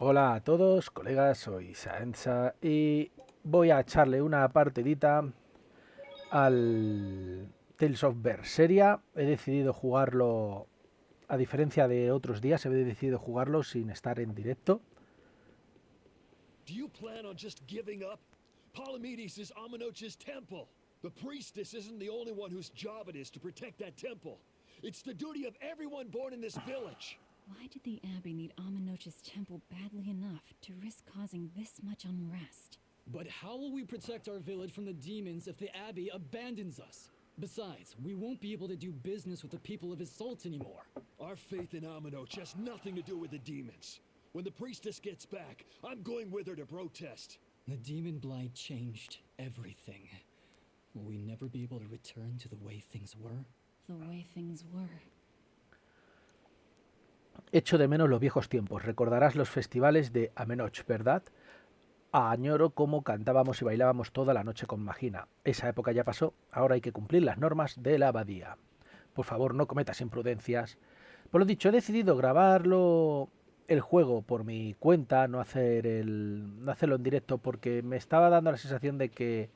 Hola a todos, colegas, soy Saenza y voy a echarle una partidita al Tales of Berseria. He decidido jugarlo, a diferencia de otros días, he decidido jugarlo sin estar en directo. Do you plan on just giving up? Palamedes is Amenoch's temple. The priestess isn't the only one whose job it is to protect that temple. It's the duty of everyone born in this village. Why did the Abbey need Amenoch's temple badly enough to risk causing this much unrest? But how will we protect our village from the demons if the Abbey abandons us? Besides, we won't be able to do business with the people of Assault anymore. Our faith in Amenoch has nothing to do with the demons. When the priestess gets back, I'm going with her to protest. The demon blight changed everything. Will we never be able to return to the way things were? The way things were. Echo de menos los viejos tiempos. Recordarás los festivales de Amenoch, ¿verdad? Añoro cómo cantábamos y bailábamos toda la noche con Magina. Esa época ya pasó, ahora hay que cumplir las normas de la abadía. Por favor, no cometas imprudencias. Por lo dicho, he decidido grabarlo el juego por mi cuenta, no hacerlo en directo, porque me estaba dando la sensación de que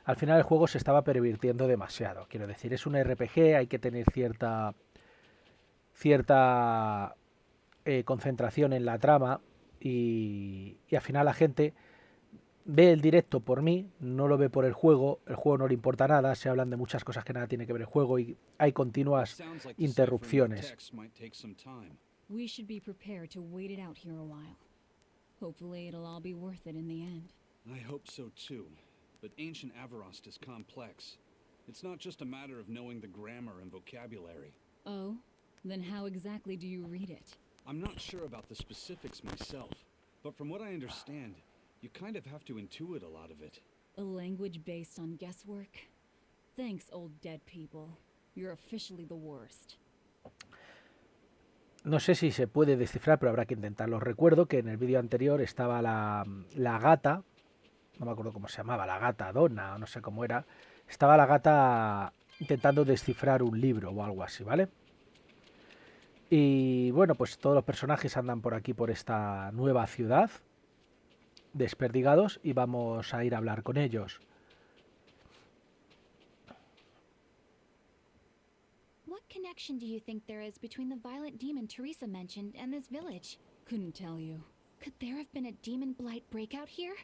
al final el juego se estaba pervirtiendo demasiado. Quiero decir, es un RPG, hay que tener cierta concentración en la trama y al final la gente ve el directo por mí, no lo ve por el juego no le importa nada, se hablan de muchas cosas que nada tiene que ver el juego y hay continuas interrupciones. We should be prepared to wait it out here a while. Hopefully it'll all be worth it in the end. I hope so too, but ancient Avarost is complex. It's not just a matter of knowing the grammar and vocabulary. Oh? Then how exactly do you read it? I'm not sure about the specifics myself, but from what I understand, you kind of have to intuit a lot of it. A language based on guesswork? Thanks, old dead people. You're officially the worst. No sé si se puede descifrar, pero habrá que intentarlo. Recuerdo que en el vídeo anterior estaba la gata, no me acuerdo cómo se llamaba, la gata Donna, o no sé cómo era. Estaba la gata intentando descifrar un libro o algo así, ¿vale? Y bueno, pues todos los personajes andan por aquí, por esta nueva ciudad, desperdigados, y vamos a ir a hablar con ellos. What connection do you think there is between the violent demon Teresa mentioned and this village? Couldn't tell you. Could there have been a demon blight breakout here?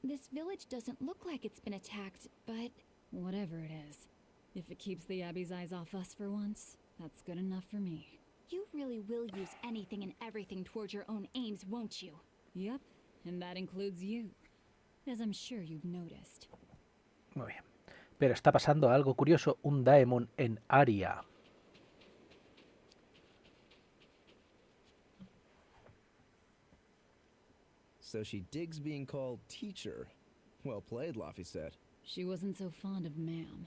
This village doesn't look like it's been attacked, but... Whatever it is. If it keeps the Abbey's eyes off us for once, that's good enough for me. You really will use anything and everything towards your own aims, won't you? Yep, and that includes you, as I'm sure you've noticed. Muy bien. Pero está pasando algo curioso, un daemon en Aria. So she digs being called teacher. Well played, Laphicet. She wasn't so fond of ma'am,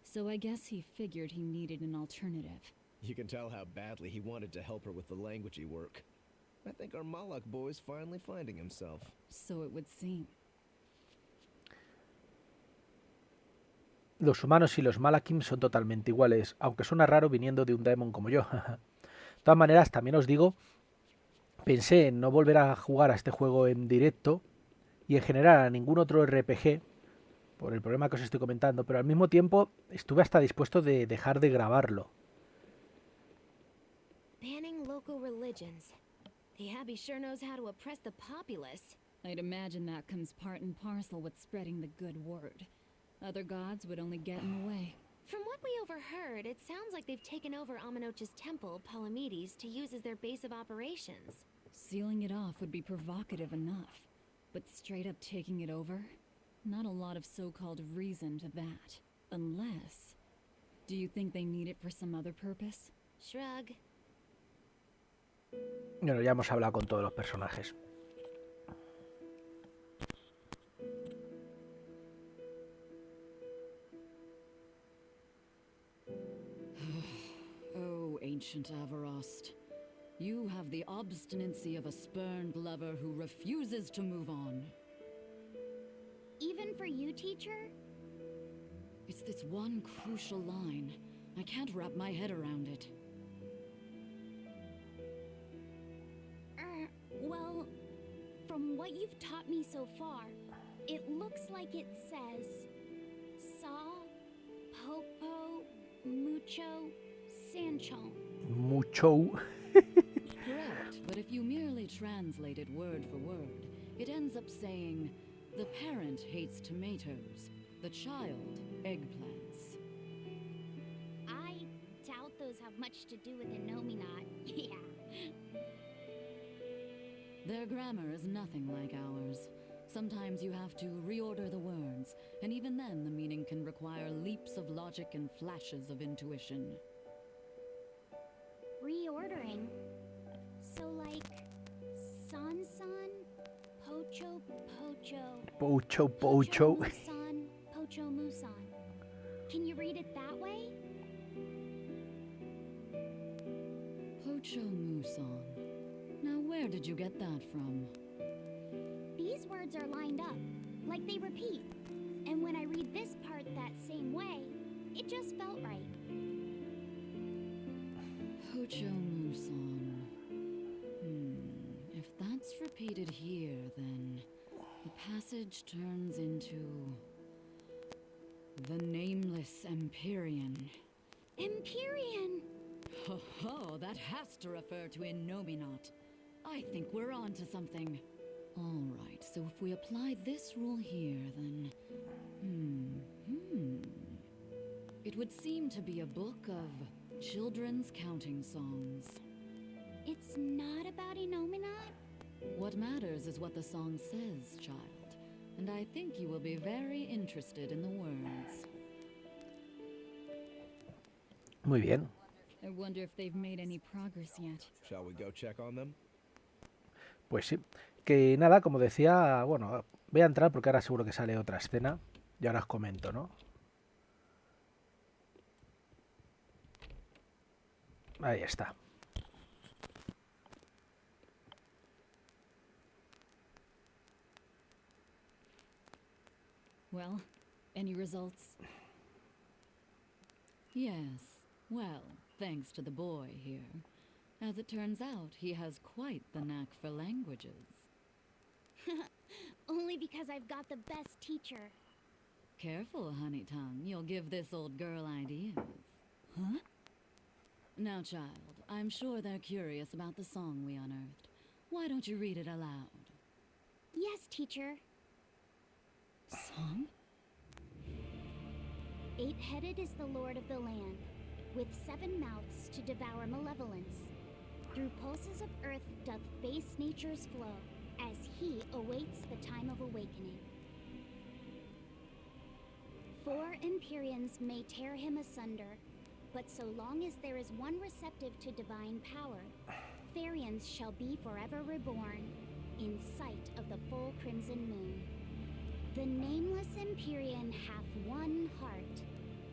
so I guess he figured he needed an alternative. You can tell how badly he wanted to help her with the languagey work. I think our Malak boy's finally finding himself. So it would seem. Los humanos y los Malakim son totalmente iguales, aunque suena raro viniendo de un daemon como yo. De todas maneras, también os digo, pensé en no volver a jugar a este juego en directo y en general a ningún otro RPG, por el problema que os estoy comentando, pero al mismo tiempo estuve hasta dispuesto de dejar de grabarlo. Banning local religions. The Abbey sure knows how to oppress the populace. I'd imagine that comes part and parcel with spreading the good word. Other gods would only get in the way. From what we overheard, it sounds like they've taken over Amenoch's temple, Palamedes, to use as their base of operations. Sealing it off would be provocative enough, but straight up taking it over? Not a lot of so-called reason to that. Unless... Do you think they need it for some other purpose? Shrug. Bueno, ya hemos hablado con todos los personajes. Oh, ancient Avarost. You have the obstinacy of a spurned lover who refuses to move on. Even for you, teacher? It's this one crucial line. I can't wrap my head around it. Well, what you've taught me so far, it looks like it says Saw, Popo, Mucho, Sancho. Mucho. Correct, but if you merely translate it word for word, it ends up saying, the parent hates tomatoes, the child eggplants. I doubt those have much to do with Innominat. Yeah. Their grammar is nothing like ours. Sometimes you have to reorder the words, and even then the meaning can require leaps of logic and flashes of intuition. Reordering? So like, San-san, Pocho, Pocho, Pocho pocho. Musan, Pocho Musan. Can you read it that way? Pocho Muson. Now where did you get that from? These words are lined up, like they repeat. And when I read this part that same way, it just felt right. Pocho Muson. If that's repeated here, then the passage turns into the Nameless Empyrean. Empyrean! Ho ho, that has to refer to Innominat. I think we're on to something. All right, so if we apply this rule here, then... It would seem to be a book of children's counting songs. It's not about Innominat? What matters is what the song says, child. And I think you will be very interested in the words. Muy bien. I wonder if they've made any progress yet. Shall we go check on them? Pues sí. Que nada, como decía, bueno, voy a entrar porque ahora seguro que sale otra escena. Y ahora os comento, ¿no? Ahí está. Well, any results? Yes. Well, thanks to the boy here. As it turns out, he has quite the knack for languages. Only because I've got the best teacher. Careful, honey tongue. You'll give this old girl ideas. Huh? Now, child, I'm sure they're curious about the song we unearthed. Why don't you read it aloud? Yes, teacher. Song? 8-headed is the lord of the land, with 7 mouths to devour malevolence. Through pulses of earth doth base nature's flow, as he awaits the time of awakening. 4 Empyreans may tear him asunder, but so long as there is one receptive to divine power, Therians shall be forever reborn, in sight of the full crimson moon. The nameless Empyrean hath one heart,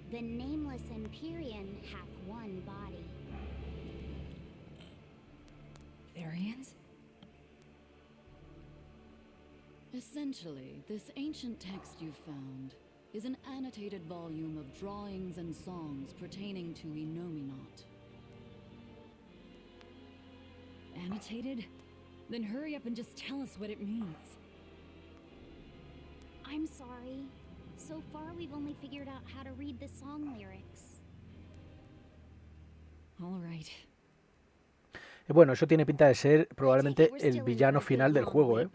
the nameless Empyrean hath one body. Therians? Essentially, this ancient text you found is an annotated volume of drawings and songs pertaining to Innominat. Annotated? Then hurry up and just tell us what it means. I'm sorry. So far we've only figured out how to read the song lyrics. All right. Bueno, eso tiene pinta de ser probablemente el villano final del juego, ¿eh?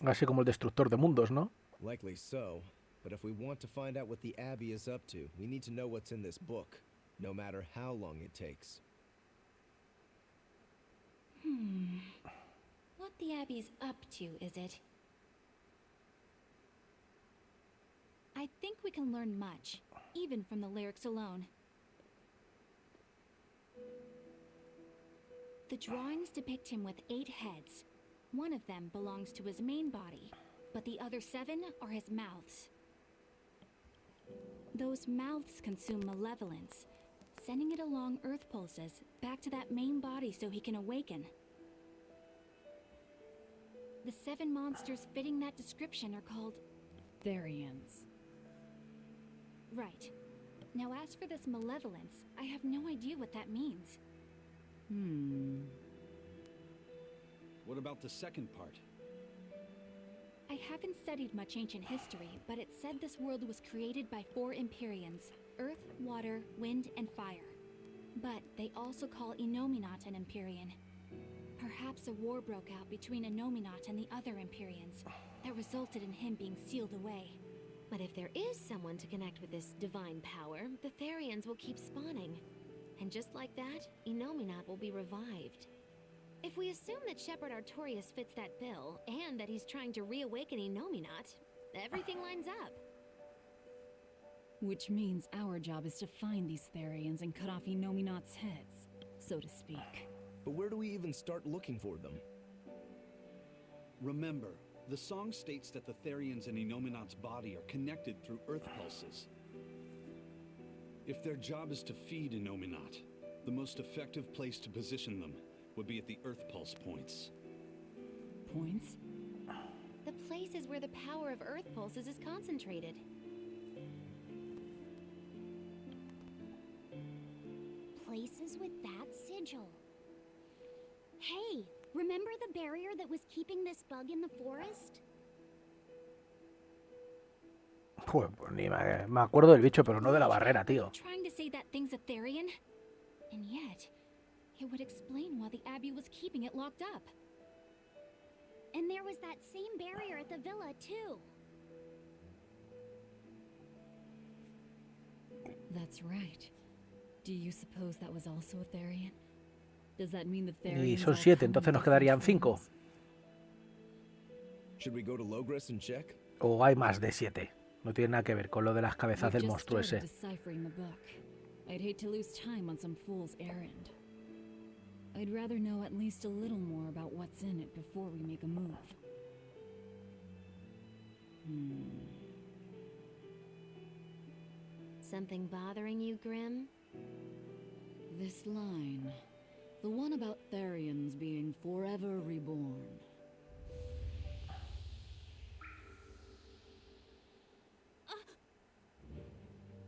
Así como el destructor de mundos, ¿no? Likely so, but if we want to find out what the Abbey is up to, we need to know what's in this book, no matter how long it takes. What the Abbey's up to, is it? I think we can learn much, even from the lyrics alone. The drawings depict him with 8 heads. One of them belongs to his main body, but the other 7 are his mouths. Those mouths consume malevolence, sending it along earth pulses back to that main body so he can awaken. The 7 monsters fitting that description are called Therians. Right. Now as for this malevolence, I have no idea what that means. What What about the second part? I haven't studied much ancient history, but it said this world was created by 4 Empyreans: Earth, Water, Wind, and Fire. But they also call Innominat an Empyrean. Perhaps a war broke out between Innominat and the other Empyreans that resulted in him being sealed away. But if there is someone to connect with this divine power, the Therians will keep spawning. And just like that, Innominat will be revived. If we assume that Shepherd Artorius fits that bill, and that he's trying to reawaken Innominat, everything lines up. Which means our job is to find these Therians and cut off Innominat's heads, so to speak. But where do we even start looking for them? Remember, the song states that the Therians in Innominat's body are connected through earth pulses. If their job is to feed Innominat, the most effective place to position them would be at the earth pulse points. Points? The places where the power of earth pulses is concentrated. Places with that sigil. Hey, remember the barrier that was keeping this bug in the forest? Pues ni me acuerdo del bicho, pero no de la barrera, tío. Trying to say that thing's a Therian? And yet, it would explain why the Abbey was keeping it locked up. And there was that same barrier at the villa, too. That's right. Do you suppose that was also a Therian? Does that mean the Y Therians son all 7, come in entonces nos different quedarían 5. forms? Should we go to Logres and check? O hay más de 7. No tiene nada que ver con lo de las cabezas We've del just monstruo ese. started deciphering the book. I'd hate to lose time on some fool's errand. I'd rather know at least a little more about what's in it before we make a move. Something bothering you, Grim? This line. The one about Therians being forever reborn.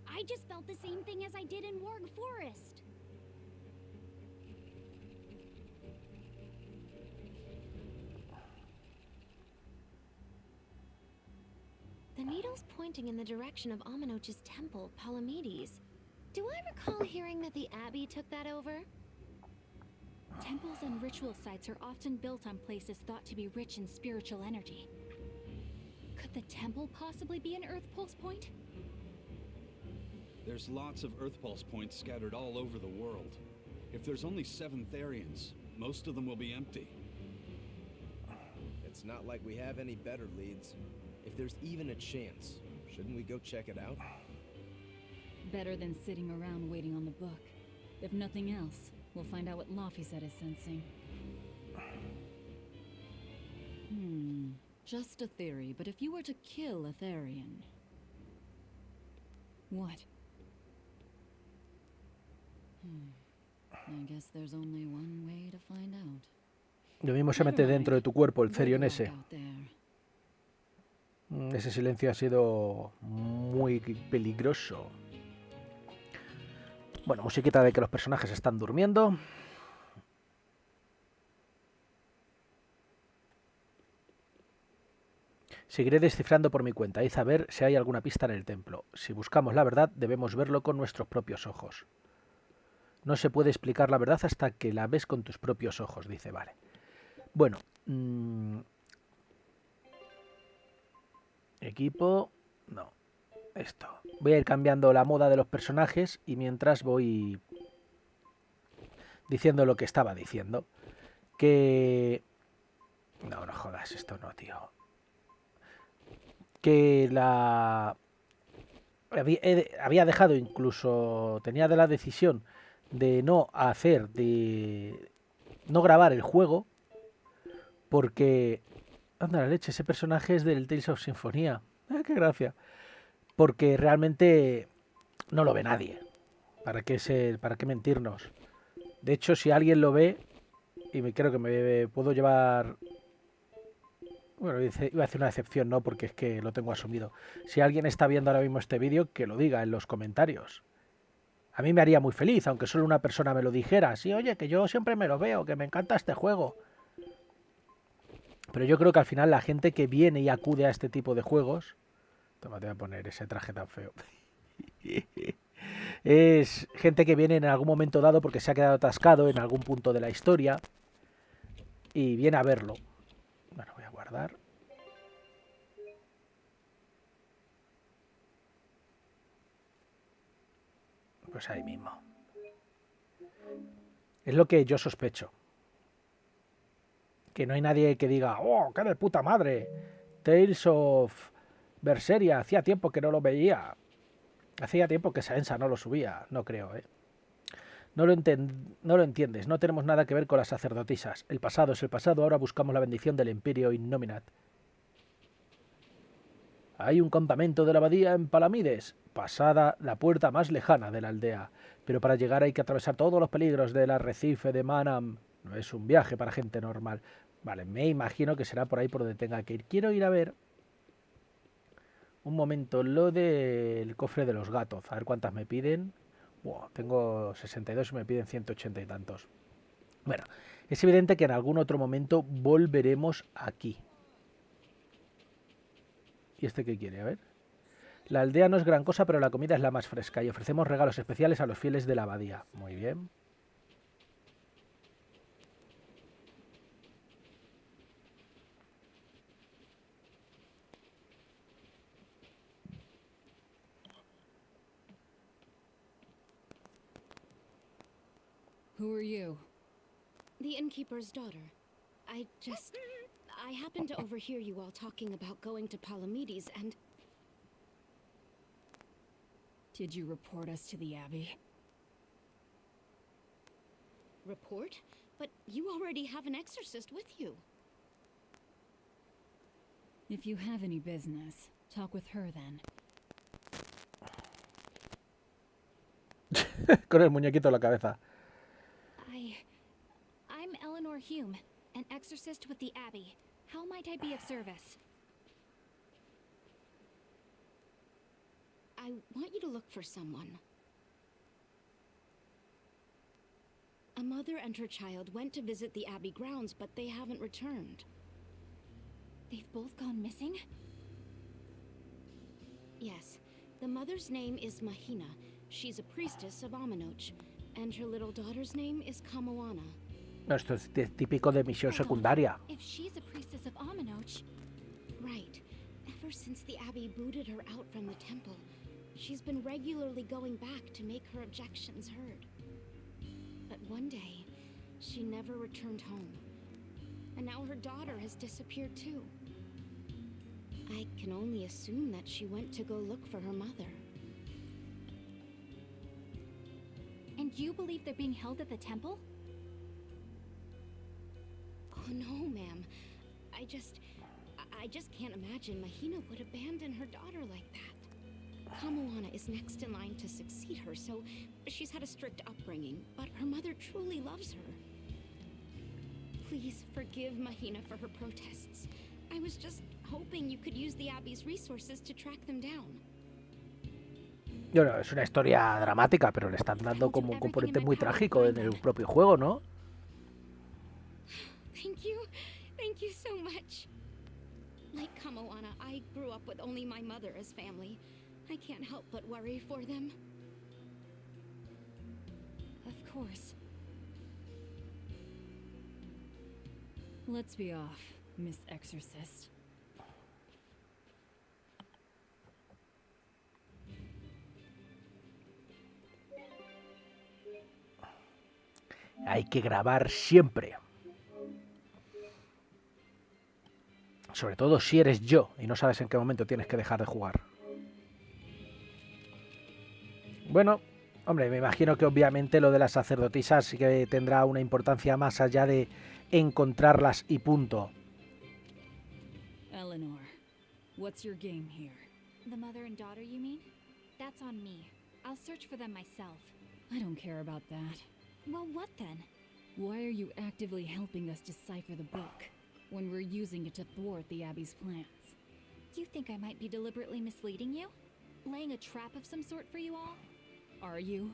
I just felt the same thing as I did in Warg Forest. The needle's pointing in the direction of Amenoch's temple, Palamedes. Do I recall hearing that the Abbey took that over? Temples and ritual sites are often built on places thought to be rich in spiritual energy. Could the temple possibly be an Earth Pulse point? There's lots of earth pulse points scattered all over the world. If there's only 7 Therians, most of them will be empty. It's not like we have any better leads. If there's even a chance, shouldn't we go check it out? Better than sitting around waiting on the book. If nothing else, we'll find out what Laphicet is sensing. Just a theory, but if you were to kill a Therian... What? I guess there's only one way to find out. Lo mismo se mete dentro de tu cuerpo el Good Therion luck ese. out there. Ese silencio ha sido muy peligroso. Bueno, musiquita de que los personajes están durmiendo. Seguiré descifrando por mi cuenta. Id a ver si hay alguna pista en el templo. Si buscamos la verdad, debemos verlo con nuestros propios ojos. No se puede explicar la verdad hasta que la ves con tus propios ojos, dice. Vale. Bueno. Equipo. No. Esto. Voy a ir cambiando la moda de los personajes y mientras voy diciendo lo que estaba diciendo. Que... No, no jodas, esto no, tío. Que la... Había dejado incluso... Tenía de la decisión de no hacer, de no grabar el juego, porque... Anda la leche, ese personaje es del Tales of Sinfonía. ¡Qué gracia! Porque realmente no lo ve nadie. ¿Para qué mentirnos? De hecho, si alguien lo ve, y creo que me puedo llevar... Bueno, iba a hacer una excepción, no, porque es que lo tengo asumido. Si alguien está viendo ahora mismo este vídeo, que lo diga en los comentarios. A mí me haría muy feliz, aunque solo una persona me lo dijera. Sí, oye, que yo siempre me lo veo, que me encanta este juego. Pero yo creo que al final la gente que viene y acude a este tipo de juegos... Toma, te voy a poner ese traje tan feo. Es gente que viene en algún momento dado porque se ha quedado atascado en algún punto de la historia y viene a verlo. Bueno, voy a guardar. Pues ahí mismo. Es lo que yo sospecho. Que no hay nadie que diga, ¡oh, qué de puta madre! Tales of Berseria, hacía tiempo que no lo veía. Hacía tiempo que Saensa no lo subía. No creo, ¿eh? No lo entiendes, no tenemos nada que ver con las sacerdotisas. El pasado es el pasado, ahora buscamos la bendición del Imperio Innominat. Hay un campamento de la abadía en Palamides, pasada la puerta más lejana de la aldea. Pero para llegar hay que atravesar todos los peligros del arrecife de Manam. No es un viaje para gente normal. Vale, me imagino que será por ahí por donde tenga que ir. Quiero ir a ver... Un momento, lo del cofre de los gatos. A ver cuántas me piden. Wow, tengo 62 y me piden 180 y tantos. Bueno, es evidente que en algún otro momento volveremos aquí. ¿Y este qué quiere? A ver. La aldea no es gran cosa, pero la comida es la más fresca y ofrecemos regalos especiales a los fieles de la abadía. Muy bien. Who are you? The innkeeper's daughter. I happened to overhear you all talking about going to Palamedes, and... Did you report us to the Abbey? Report? But you already have an exorcist with you. If you have any business, talk with her then. Con el muñequito en la cabeza. I'm Eleanor Hume, an exorcist with the Abbey. How might I be of service? I want you to look for someone. A mother and her child went to visit the Abbey grounds, but they haven't returned. They've both gone missing? Yes. The mother's name is Mahina. She's a priestess of Aminoch. And her little daughter's name is Kamoana. Esto es típico de misión secundaria. If she's a priestess of Aminoch... Right. Ever since the Abbey booted her out from the temple, she's been regularly going back to make her objections heard. But one day, she never returned home. And now her daughter has disappeared too. I can only assume that she went to go look for her mother. And you believe they're being held at the temple? Oh no, ma'am. I just can't imagine Mahina would abandon her daughter like that. Kamoana is next in line to succeed her, so she's had a strict upbringing, but her mother truly loves her. Please forgive Mahina for her protests. I was just hoping you could use the Abbey's resources to track them down. Bueno, es una historia dramática, pero le están dando como un componente muy trágico en el propio juego, ¿no? Thank you so much. Like Kamoana, I grew up with only my mother as family. I can't help but worry for them. Of course. Let's be off, Miss Exorcist. Hay que grabar siempre. Sobre todo si eres yo y no sabes en qué momento tienes que dejar de jugar. Bueno, hombre, me imagino que obviamente lo de las sacerdotisas sí que tendrá una importancia más allá de encontrarlas y punto. Eleanor, what's your game here? The mother and daughter, you mean? That's on me. I'll search for them myself. I don't care about that. Well, what then? Why are you actively helping us decipher the book when we're using it to thwart the Abbey's plans? You think I might be deliberately misleading you? Laying a trap of some sort for you all? Are you?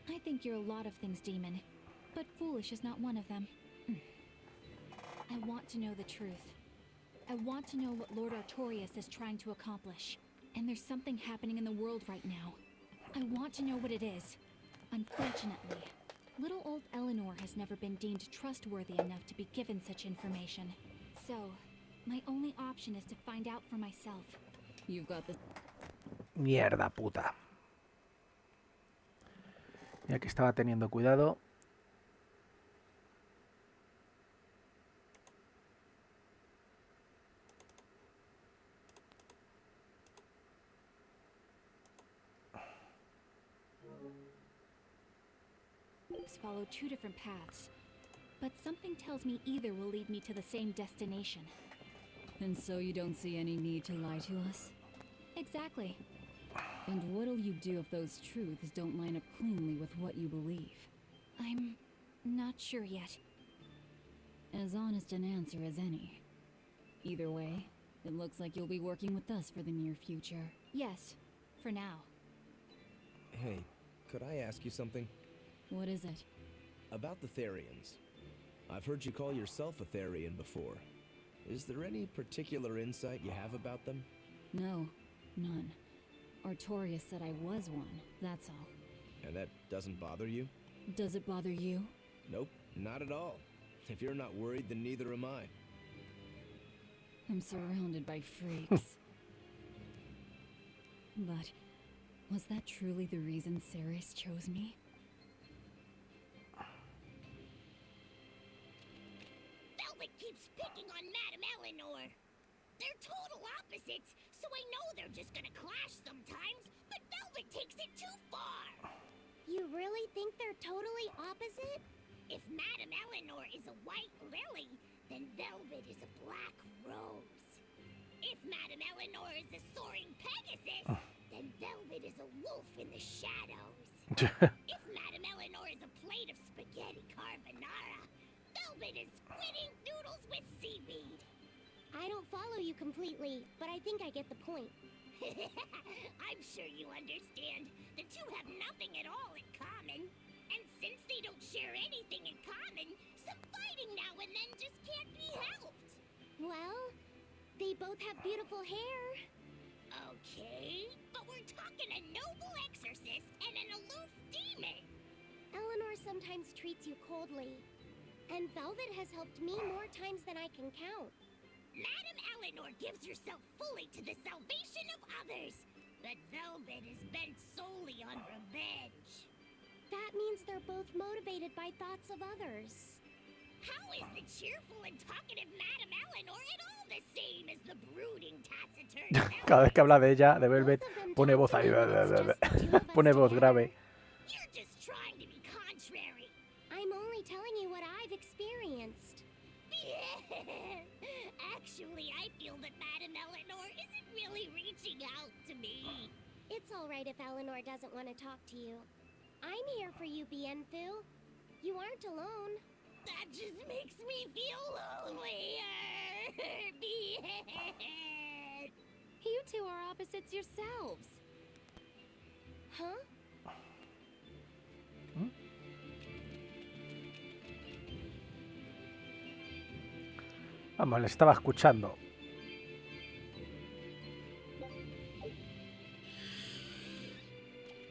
I think you're a lot of things, Demon. But foolish is not one of them. I want to know the truth. I want to know what Lord Artorias is trying to accomplish. And there's something happening in the world right now. I want to know what it is. Unfortunately, little old Eleanor has never been deemed trustworthy enough to be given such information. So, my only option is to find out for myself. You've got this. Mierda puta. Ya que estaba teniendo cuidado. Follow two different paths, but something tells me either will lead me to the same destination. And so you don't see any need to lie to us? Exactly. And what'll you do if those truths don't line up cleanly with what you believe? I'm not sure yet. As honest an answer as any. Either way, it looks like you'll be working with us for the near future. Yes, for now. Hey, could I ask you something? What is it? About the Therians. I've heard you call yourself a Therian before. Is there any particular insight you have about them? No, none. Artorias said I was one, that's all. And that doesn't bother you? Does it bother you? Nope, not at all. If you're not worried, then neither am I. I'm surrounded by freaks. But was that truly the reason Ceres chose me? Velvet keeps picking on Madame Eleanor. They're total opposites, so I know they're just gonna clash sometimes, but Velvet takes it too far. You really think they're totally opposite? If Madame Eleanor is a white lily, then Velvet is a black rose. If Madame Eleanor is a soaring Pegasus, then Velvet is a wolf in the shadows. If Madame Eleanor is a plate of spaghetti carbonara, Velvet is squidding noodles with seaweed. I don't follow you completely, but I think I get the point. I'm sure you understand. The two have nothing at all in common. And since they don't share anything in common, some fighting now and then just can't be helped. Well, they both have beautiful hair. Okay, but we're talking a noble exorcist and an aloof demon. Eleanor sometimes treats you coldly. And Velvet has helped me more times than I can count. Madame Eleanor gives herself fully to the salvation of others, but Velvet is bent solely on revenge. That means they're both motivated by thoughts of others. How is the cheerful and talkative Madame Eleanor at all the same as the brooding, taciturn Velvet? Cada vez que habla de ella, de Velvet, pone voz ahí. Pone voz grave. You're just trying to be contrary. I'm only telling you what I've experienced. Actually, I feel that Madame Eleanor isn't really reaching out to me. It's all right if Eleanor doesn't want to talk to you. I'm here for you, Bienfu. You aren't alone. That just makes me feel lonely. You two are opposites yourselves. Huh? Vamos, le estaba escuchando.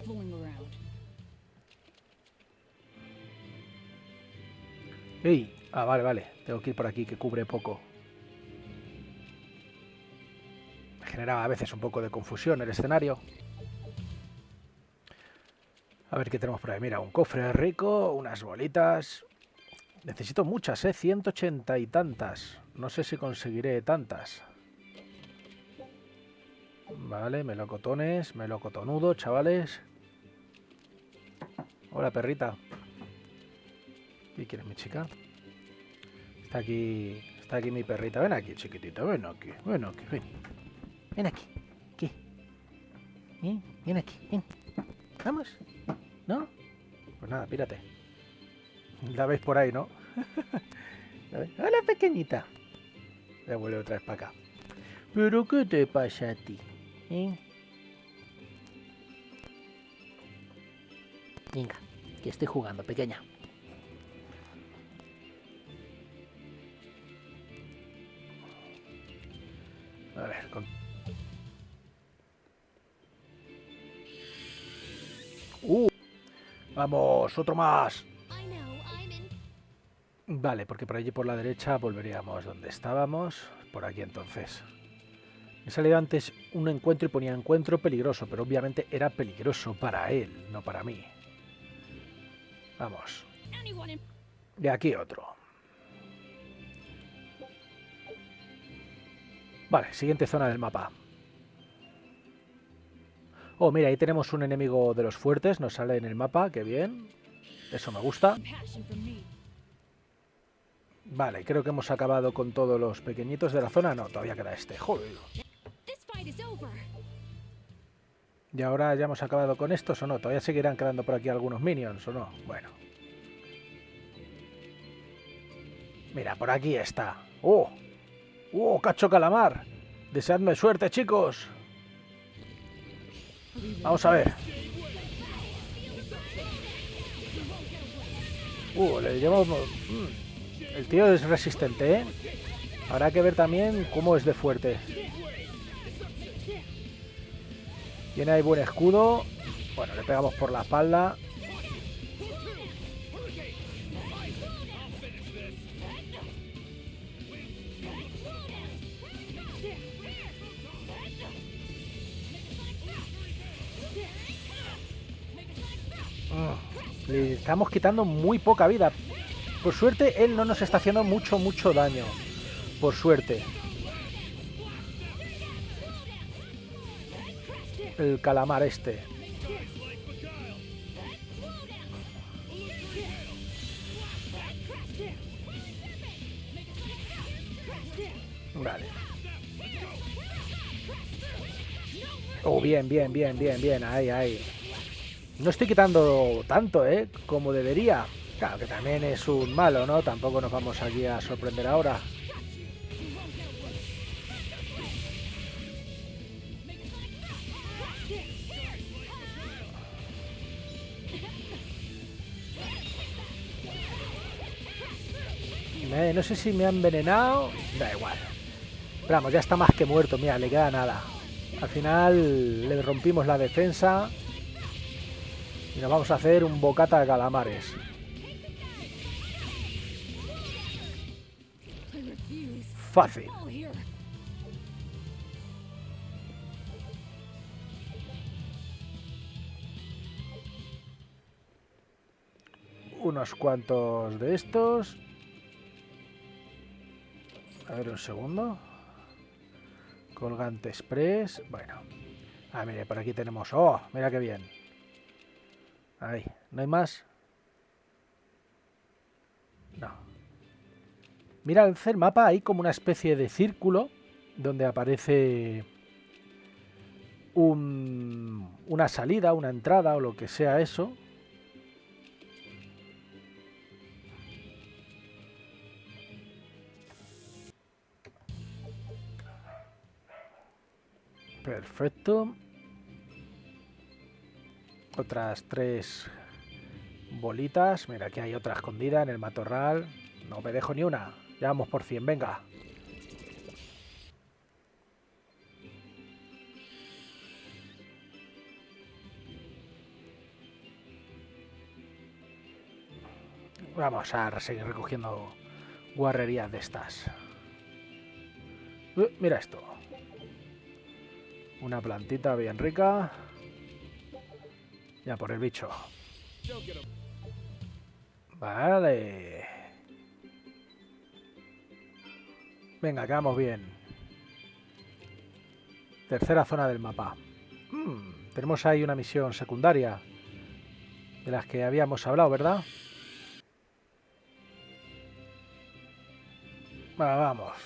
Fooling around. ¡Ey! Ah, vale, vale. Tengo que ir por aquí, que cubre poco. Me generaba a veces un poco de confusión el escenario. A ver qué tenemos por ahí. Mira, un cofre rico, unas bolitas. Necesito muchas, 180 y tantas. No sé si conseguiré tantas. Vale, melocotones, melocotonudo, chavales. Hola, perrita. ¿Y quién es mi chica? Está aquí mi perrita. Ven aquí, chiquitita, ven aquí, ven aquí, ven. Ven aquí. ¿Qué? Ven aquí, ven. Vamos. ¿No? Pues nada, pírate. La veis por ahí, ¿no? Hola, pequeñita. Ya vuelve otra vez para acá. ¿Pero qué te pasa a ti? Venga, que estoy jugando, pequeña. A ver, vamos, otro más. I know, I'm in. Vale, porque por allí por la derecha volveríamos donde estábamos. Por aquí entonces. Me salió antes un encuentro y ponía encuentro peligroso, pero obviamente era peligroso para él, no para mí. Vamos. De aquí otro. Vale, siguiente zona del mapa. Oh, mira, ahí tenemos un enemigo de los fuertes, nos sale en el mapa, qué bien. Eso me gusta. Vale, creo que hemos acabado con todos los pequeñitos de la zona. No, todavía queda este. Joder. ¿Y ahora ya hemos acabado con estos o no? ¿Todavía seguirán quedando por aquí algunos minions o no? Bueno. Mira, por aquí está. ¡Oh! ¡Oh, cacho calamar! Deseadme suerte, chicos. Vamos a ver. Le llevamos... El tío es resistente, ¿eh? Habrá que ver también cómo es de fuerte. Tiene ahí buen escudo. Bueno, le pegamos por la espalda. Le estamos quitando muy poca vida. Por suerte, él no nos está haciendo mucho daño. Por suerte. El calamar este. Vale. Oh, bien. Ahí. No estoy quitando tanto, como debería. Claro, que también es un malo, ¿no? Tampoco nos vamos aquí a sorprender ahora. No sé si me ha envenenado. Da igual. Pero vamos, ya está más que muerto. Mira, le queda nada. Al final le rompimos la defensa. Y nos vamos a hacer un bocata de calamares. Fácil. Unos cuantos de estos. A ver, un segundo. Colgante express. Bueno. Ah, mire, por aquí tenemos... ¡Oh! Mira qué bien. Ahí. ¿No hay más? No. Mira, el mapa hay como una especie de círculo donde aparece una salida, una entrada o lo que sea eso. Perfecto. Otras 3 bolitas. Mira, aquí hay otra escondida en el matorral. No me dejo ni una. Ya vamos por 100, venga. Vamos a seguir recogiendo guarrerías de estas. Mira esto. Una plantita bien rica. Ya por el bicho. Vale. Venga, quedamos bien. Tercera zona del mapa. Tenemos ahí una misión secundaria de las que habíamos hablado, ¿verdad? Vamos.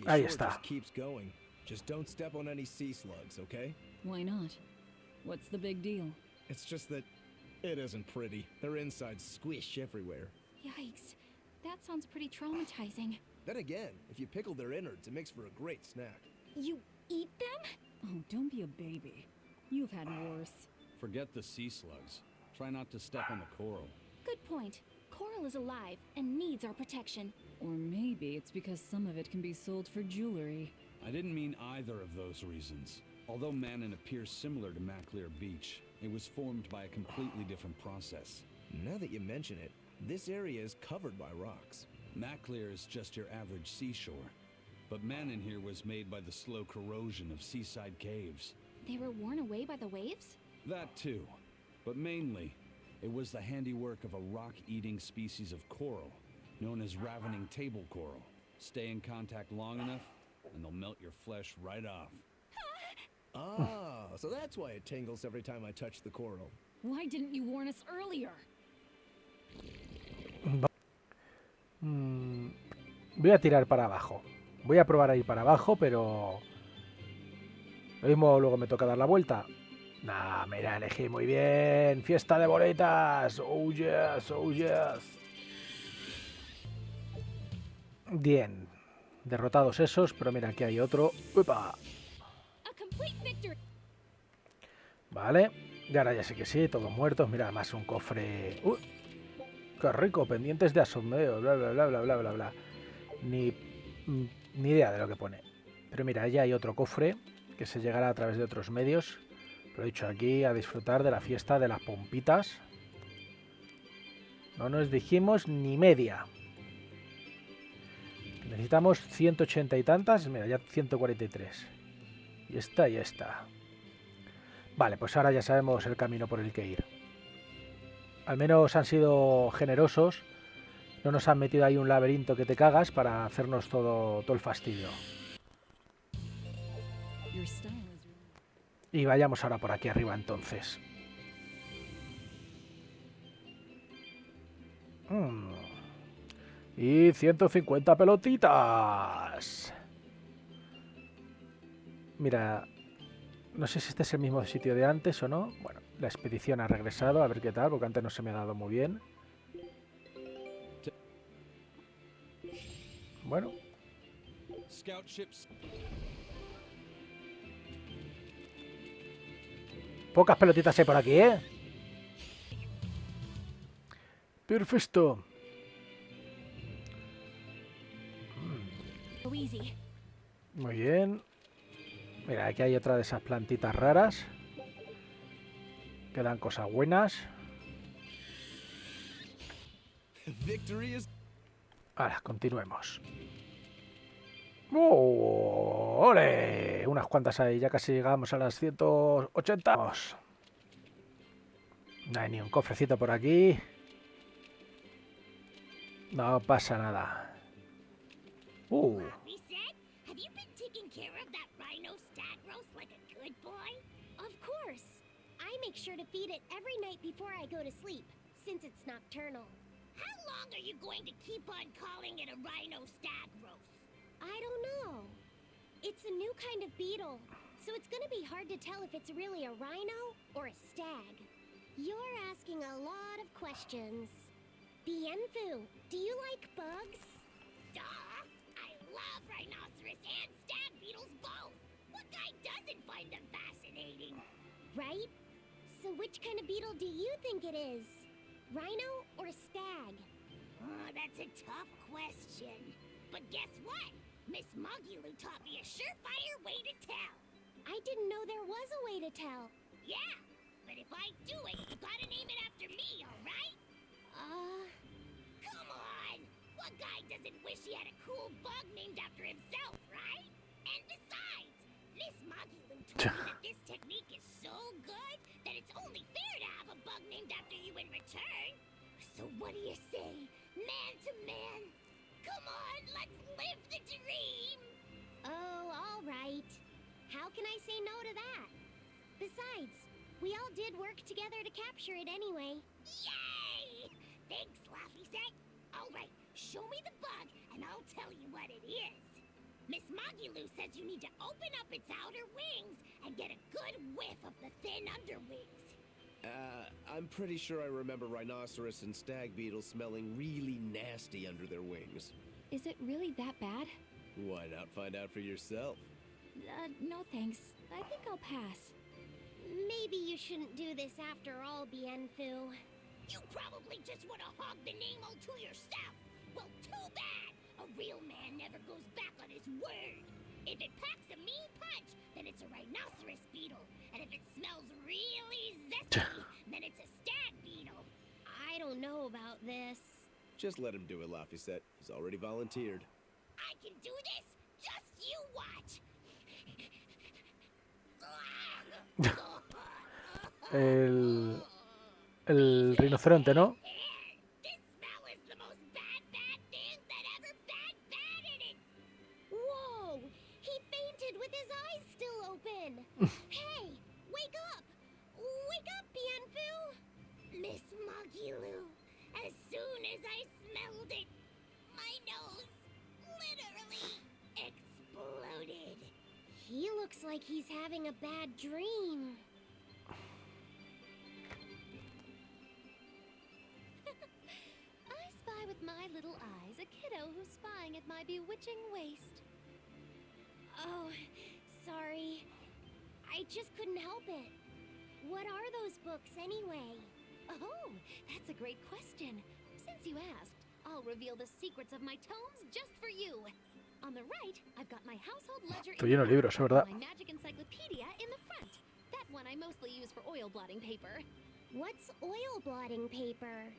Ahí está. Just don't step on any sea slugs, okay? Why not? What's the big deal? It's just that it isn't pretty. Their insides squish everywhere. Yikes. That sounds pretty traumatizing. Then again, if you pickle their innards, it makes for a great snack. You eat them? Oh, don't be a baby. You've had worse. Forget the sea slugs. Try not to step on the coral. Good point. Coral is alive and needs our protection. Or maybe it's because some of it can be sold for jewelry. I didn't mean either of those reasons. Although Manon appears similar to Maclear Beach, it was formed by a completely different process. Now that you mention it, this area is covered by rocks. Maclear is just your average seashore, but Manon here was made by the slow corrosion of seaside caves. They were worn away by the waves? That too, but mainly, it was the handiwork of a rock-eating species of coral, known as ravening table coral. Stay in contact long enough, and they'll melt your flesh right off. Ah, so that's why it tingles every time I touch the coral. Why didn't you warn us earlier? Voy a tirar para abajo. Voy a probar a ir para abajo, pero... Lo mismo luego me toca dar la vuelta. Nah, mira, elegí muy bien. Fiesta de boletas. Oh yes, oh yes. Bien. Derrotados esos, pero mira, aquí hay otro. ¡Upa! Vale. Y ahora ya sé que sí, todos muertos. Mira, además un cofre... ¡Qué rico! Pendientes de asombreo. Bla, bla, bla, bla, bla, bla, bla. Ni idea de lo que pone. Pero mira, allá hay otro cofre que se llegará a través de otros medios. Lo he dicho aquí, a disfrutar de la fiesta de las pompitas. No nos dijimos ni media. Necesitamos 180 y tantas. Mira, ya 143. Y esta y esta. Vale, pues ahora ya sabemos el camino por el que ir. Al menos han sido generosos. No nos han metido ahí un laberinto que te cagas para hacernos todo el fastidio. Y vayamos ahora por aquí arriba entonces. Y 150 pelotitas. Mira, no sé si este es el mismo sitio de antes o no. Bueno, la expedición ha regresado, a ver qué tal, porque antes no se me ha dado muy bien. Bueno. Pocas pelotitas hay por aquí, ¿eh? Perfecto. Muy bien. Mira, aquí hay otra de esas plantitas raras que dan cosas buenas. Ahora, continuemos. ¡Ole! Unas cuantas ahí, ya casi llegamos a las 180. Vamos. No hay ni un cofrecito por aquí. No pasa nada. Have you been taking care of that rhino stag roast like a good boy? Of course. I make sure to feed it every night before I go to sleep, since it's nocturnal. How long are you going to keep on calling it a rhino stag roast? I don't know. It's a new kind of beetle, so it's gonna be hard to tell if it's really a rhino or a stag. You're asking a lot of questions. Bienfu, do you like bugs? Duh! I love rhinoceros and stag beetles both! What guy doesn't find them fascinating? Right? So which kind of beetle do you think it is? Rhino or stag? Oh, that's a tough question. But guess what? Miss Mogulu taught me a surefire way to tell. I didn't know there was a way to tell. Yeah, but if I do it, you gotta name it after me, alright? Come on! What guy doesn't wish he had a cool bug named after himself, right? And besides, Miss Mogulu told me that this technique is so good that it's only fair to have a bug named after you in return. So what do you say, man to man? Come on, let's live the dream! Oh, all right. How can I say no to that? Besides, we all did work together to capture it anyway. Yay! Thanks, Laffy Set. All right, show me the bug, and I'll tell you what it is. Miss Mogulu says you need to open up its outer wings and get a good whiff of the thin underwings. I'm pretty sure I remember rhinoceros and stag beetles smelling really nasty under their wings. Is it really that bad? Why not find out for yourself? No thanks. I think I'll pass. Maybe you shouldn't do this after all, Bienfu. You probably just want to hog the name all to yourself. Well, too bad. A real man never goes back on his word. If it packs a mean punch, then it's a rhinoceros beetle. And if it smells really zesty, then it's a stag beetle. I don't know about this. Just let him do it, Laphicet. He's already volunteered. I can do this. Just you watch. El rinoceronte, ¿no? This smell is the most bad thing that ever batted it. Whoa! He fainted with his eyes still open. Hey, wake up! Wake up, Bienfu! Miss Magilu, as soon as I smelled it, my nose literally exploded. He looks like he's having a bad dream. I spy with my little eyes a kiddo who's spying at my bewitching waist. Oh, sorry. I just couldn't help it. What are those books anyway? Oh, that's a great question. Since you asked, I'll reveal the secrets of my tomes just for you. On the right, I've got my household ledger Estoy lleno de libros, es verdad. my magic encyclopedia in the front. That one I mostly use for oil blotting paper. What's oil blotting paper?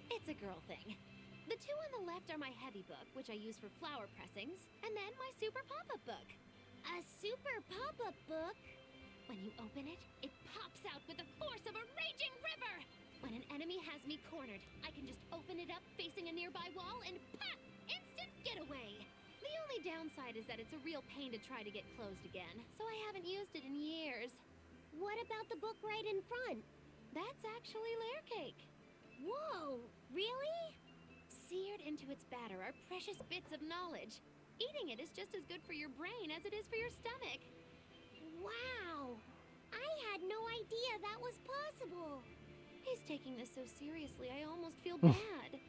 It's a girl thing. The two on the left are my heavy book, which I use for flower pressings, and then my super pop-up book. A super pop-up book? When you open it, it pops out with the force of a raging river! When an enemy has me cornered, I can just open it up facing a nearby wall and pop! Instant getaway! The only downside is that it's a real pain to try to get closed again, so I haven't used it in years. What about the book right in front? That's actually layer cake. Whoa, really? Seared into its batter are precious bits of knowledge. Eating it is just as good for your brain as it is for your stomach. Wow! I had no idea that was possible. He's taking this so seriously, I almost feel bad.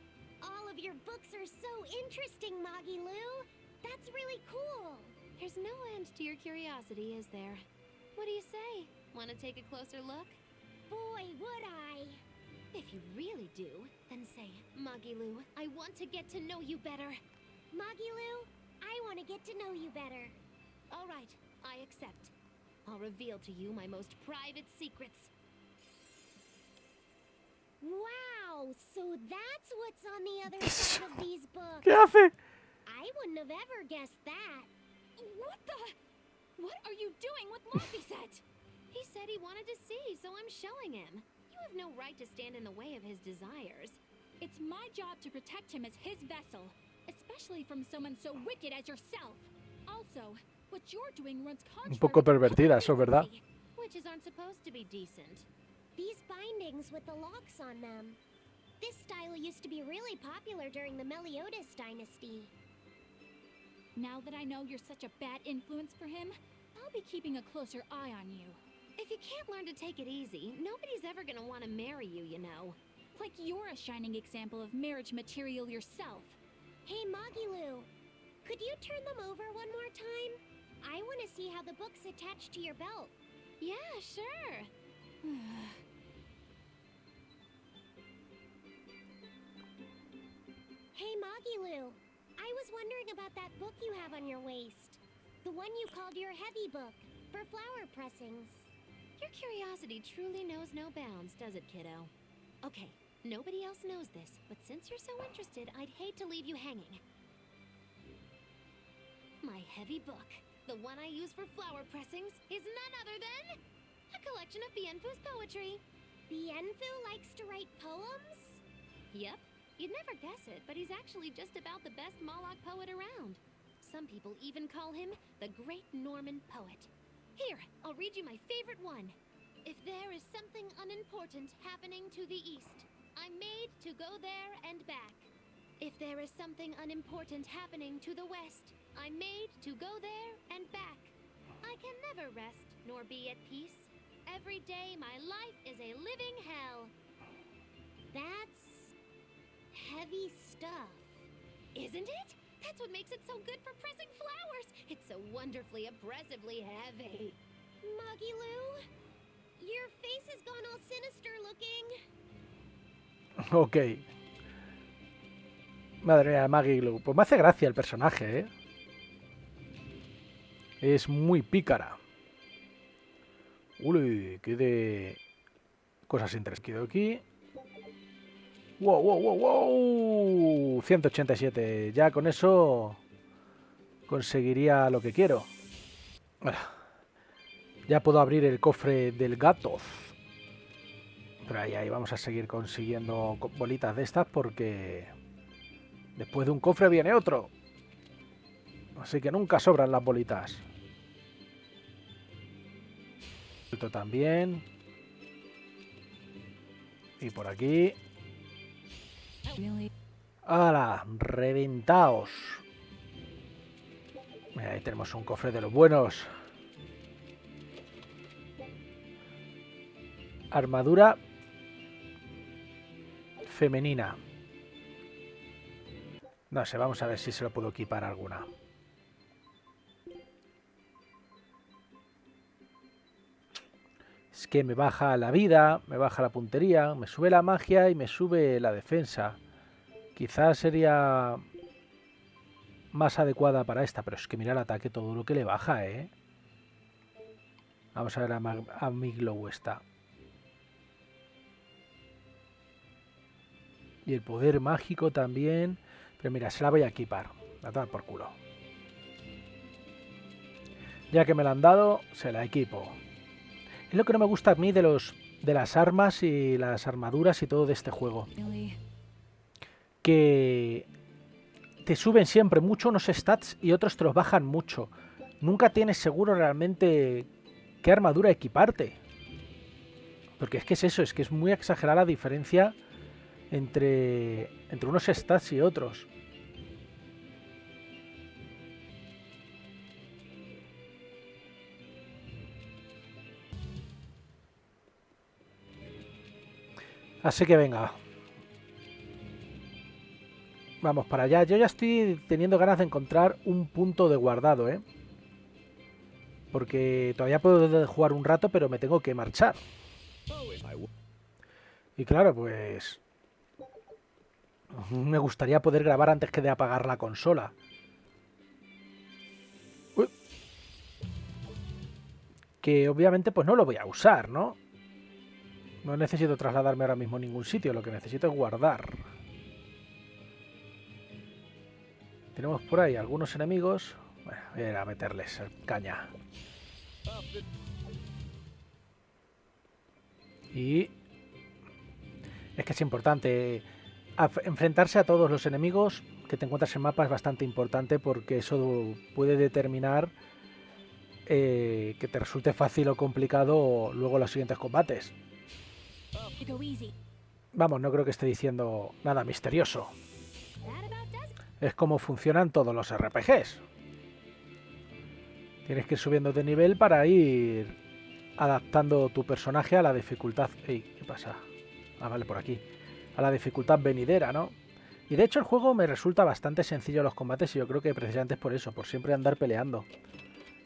All of your books are so interesting, Magilu. That's really cool. There's no end to your curiosity, is there? What do you say? Want to take a closer look? Boy, would I. If you really do, then say, Magilu, I want to get to know you better. Magilu, I want to get to know you better. All right, I accept. I'll reveal to you my most private secrets. Wow, so that's what's on the other side of these books. ¿Qué hace? I wouldn't have ever guessed that. What the? What are you doing with Laphicet? He said he wanted to see, so I'm showing him. You have no right to stand in the way of his desires. It's my job to protect him as his vessel, especially from someone so wicked as yourself. Also, what you're doing runs contrary Un poco to pervertida, eso es verdad. Witches aren't supposed to be decent. These bindings with the locks on them. This style used to be really popular during the Meliodas dynasty. Now that I know you're such a bad influence for him, I'll be keeping a closer eye on you. If you can't learn to take it easy, nobody's ever gonna want to marry you, you know. Like you're a shining example of marriage material yourself. Hey, Magilu, could you turn them over one more time? I want to see how the book's attached to your belt. Yeah, sure. Hey, Magilu, I was wondering about that book you have on your waist. The one you called your heavy book, for flower pressings. Your curiosity truly knows no bounds, does it, kiddo? Okay, nobody else knows this, but since you're so interested, I'd hate to leave you hanging. My heavy book, the one I use for flower pressings, is none other than a collection of Bienfu's poetry. Bienfu likes to write poems? Yep. You'd never guess it, but he's actually just about the best Moloch poet around. Some people even call him the Great Norman Poet. Here, I'll read you my favorite one. If there is something unimportant happening to the east, I'm made to go there and back. If there is something unimportant happening to the west, I'm made to go there and back. I can never rest nor be at peace. Every day my life is a living hell. That's heavy stuff. Isn't it? That's what makes it so good for pressing flowers. It's so wonderfully oppressively heavy. Magilu, your face has gone all sinister looking. Ok. Madre mía, Maggie Glue. Pues me hace gracia el personaje, ¿eh? Es muy pícara. Uy, qué de cosas interesantes aquí. Wow, wow, wow, wow. 187. Ya con eso conseguiría lo que quiero. Ya puedo abrir el cofre del gato. Pero ahí vamos a seguir consiguiendo bolitas de estas porque después de un cofre viene otro. Así que nunca sobran las bolitas. Esto también. Y por aquí. ¡Hala! ¡Reventaos! Mira, ahí tenemos un cofre de los buenos. Armadura femenina. No sé, vamos a ver si se lo puedo equipar alguna. Es que me baja la vida, me baja la puntería, me sube la magia y me sube la defensa. Quizás sería más adecuada para esta, pero es que mira el ataque, todo lo que le baja, ¿eh? Vamos a ver a mi glow esta. Y el poder mágico también. Pero mira, se la voy a equipar. A tomar por culo. Ya que me la han dado, se la equipo. Es lo que no me gusta a mí de las armas y las armaduras y todo de este juego. Que te suben siempre mucho unos stats y otros te los bajan mucho. Nunca tienes seguro realmente qué armadura equiparte. Porque es eso, es que es muy exagerada la diferencia entre unos stats y otros. Así que venga. Vamos para allá. Yo ya estoy teniendo ganas de encontrar un punto de guardado, ¿eh? Porque todavía puedo jugar un rato, pero me tengo que marchar. Y claro, pues me gustaría poder grabar antes que de apagar la consola. Uy. Que obviamente pues no lo voy a usar, ¿no? No necesito trasladarme ahora mismo a ningún sitio, lo que necesito es guardar. Tenemos por ahí algunos enemigos. Bueno, voy a ir a meterles caña. Y es que es importante enfrentarse a todos los enemigos que te encuentras en mapa, es bastante importante porque eso puede determinar que te resulte fácil o complicado luego los siguientes combates. Vamos, no creo que esté diciendo nada misterioso. Es como funcionan todos los RPGs. Tienes que ir subiendo de nivel para ir adaptando tu personaje a la dificultad. Ey, ¿qué pasa? Ah, vale, por aquí. A la dificultad venidera, ¿no? Y de hecho el juego me resulta bastante sencillo los combates y yo creo que precisamente es por eso, por siempre andar peleando.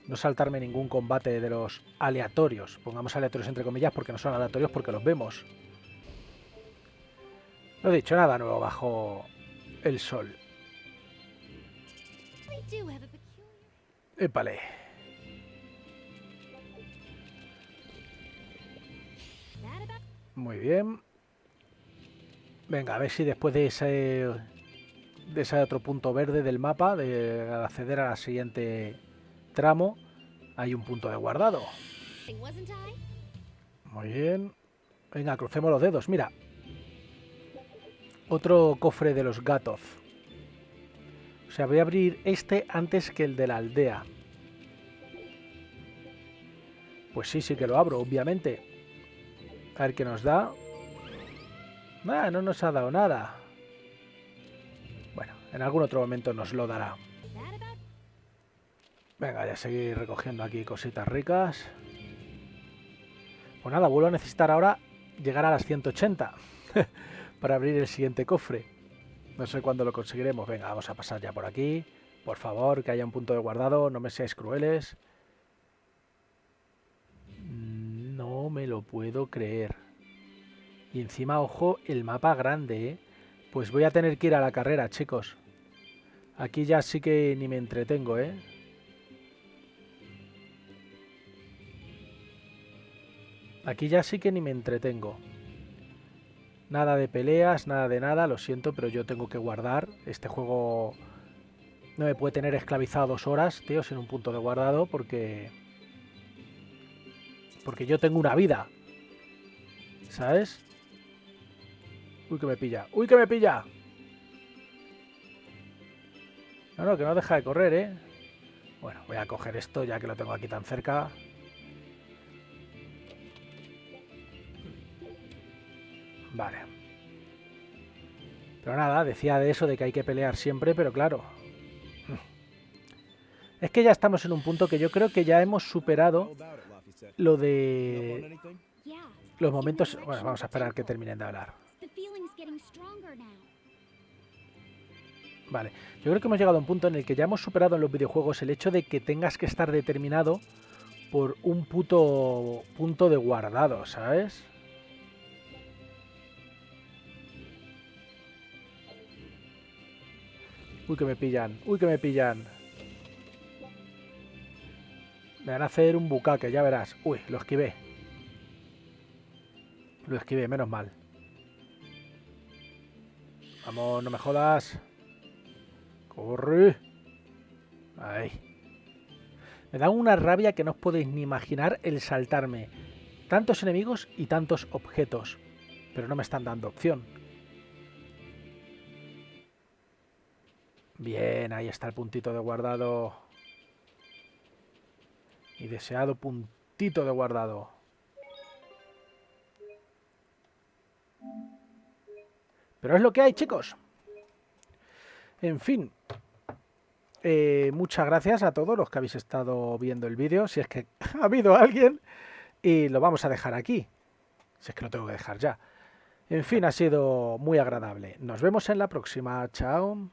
No saltarme ningún combate de los aleatorios. Pongamos aleatorios entre comillas porque no son aleatorios porque los vemos. No he dicho nada nuevo bajo el sol. Épale. Muy bien. Venga, a ver si después de ese otro punto verde del mapa, de acceder a la siguiente tramo, hay un punto de guardado. Muy bien. Venga, crucemos los dedos. Mira. Otro cofre de los gatos. O sea, voy a abrir este antes que el de la aldea. Pues sí que lo abro, obviamente. A ver qué nos da. Ah, no nos ha dado nada. Bueno, en algún otro momento nos lo dará. Venga, ya seguir recogiendo aquí cositas ricas. Pues nada, vuelvo a necesitar ahora llegar a las 180 para abrir el siguiente cofre. No sé cuándo lo conseguiremos. Venga, vamos a pasar ya por aquí. Por favor, que haya un punto de guardado. No me seáis crueles. No me lo puedo creer. Y encima, ojo, el mapa grande, ¿eh? Pues voy a tener que ir a la carrera, chicos. Aquí ya sí que ni me entretengo, ¿eh? Aquí ya sí que ni me entretengo. Nada de peleas, nada de nada, lo siento, pero yo tengo que guardar. Este juego no me puede tener esclavizado 2 horas, tío, sin un punto de guardado, porque yo tengo una vida, ¿sabes? Uy, que me pilla. ¡Uy, que me pilla! No, no, que no deja de correr, ¿eh? Bueno, voy a coger esto ya que lo tengo aquí tan cerca. Vale. Pero nada, decía de eso, de que hay que pelear siempre, pero claro. Es que ya estamos en un punto que yo creo que ya hemos superado lo de los momentos... Bueno, vamos a esperar que terminen de hablar. Vale, yo creo que hemos llegado a un punto en el que ya hemos superado en los videojuegos el hecho de que tengas que estar determinado por un puto punto de guardado, ¿sabes? Uy, que me pillan, uy, que me pillan. Me van a hacer un bucaque, ya verás. Uy, lo esquivé. Lo esquivé, menos mal. Vamos, no me jodas. Corre. Ahí. Me da una rabia que no os podéis ni imaginar el saltarme tantos enemigos y tantos objetos. Pero no me están dando opción. Bien, ahí está el puntito de guardado. Y deseado puntito de guardado. Pero es lo que hay, chicos. En fin. Muchas gracias a todos los que habéis estado viendo el vídeo. Si es que ha habido alguien. Y lo vamos a dejar aquí. Si es que lo tengo que dejar ya. En fin, ha sido muy agradable. Nos vemos en la próxima. Chao.